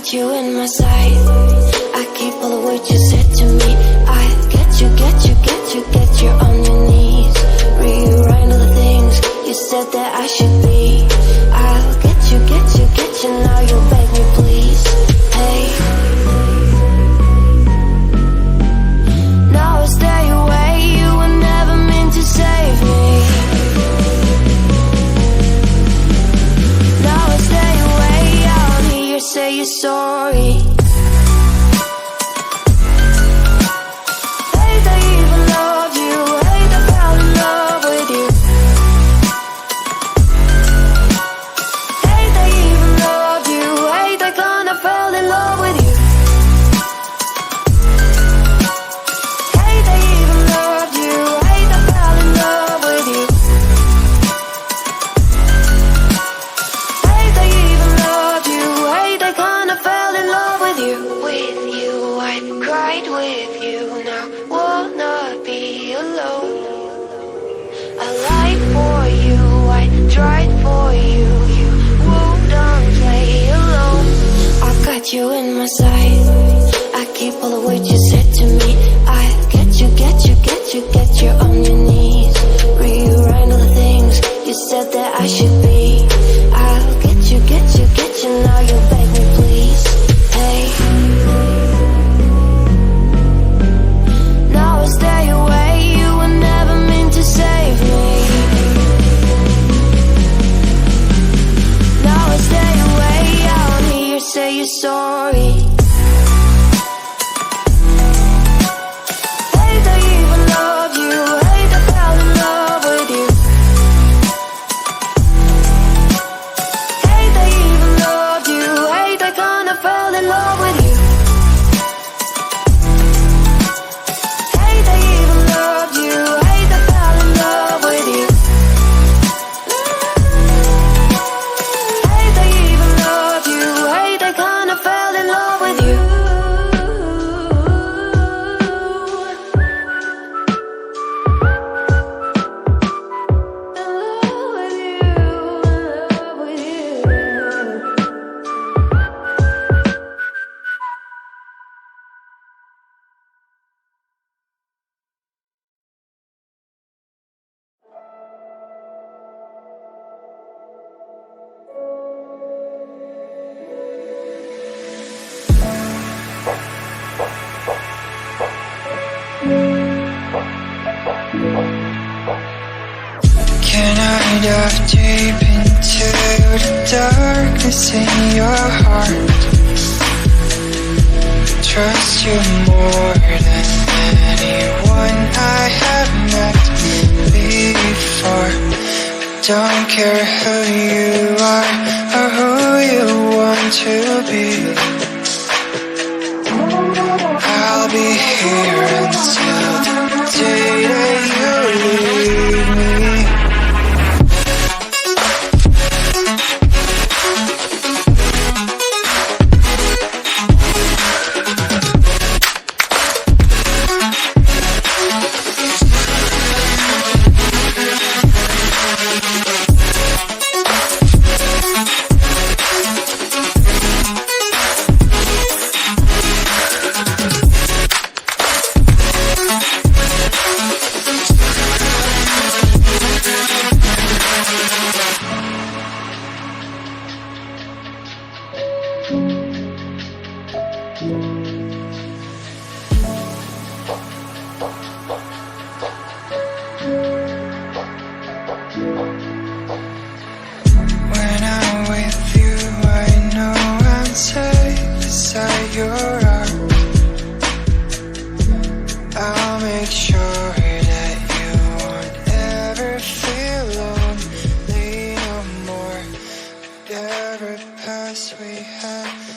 got you in my sight. I keep all the words you said to me. I get you on your knees. Rewrite all the things you said that I should be. I'll get you, now you'll beg me please. Hey, now I stay away, you were never meant to save me. Now I stay away, I'll hear you say you're sorry. You in my sight. I keep all the words you said to me. I get you on your knees. Rewrite all the things you said that I should be. I'll get you, now you'll beg me please. Hey, now I stay away, you were never meant to save me. Now I stay away, I'll hear you say you're sorry. Can I dive deep into the darkness in your heart? Trust you more than anyone I have met before. Don't care who you are or who you want to be. I'll be here until the day that you leave me. When I'm with you, I know I'm safe beside your arms. I'll make sure that you won't ever feel lonely no more. Whatever past we had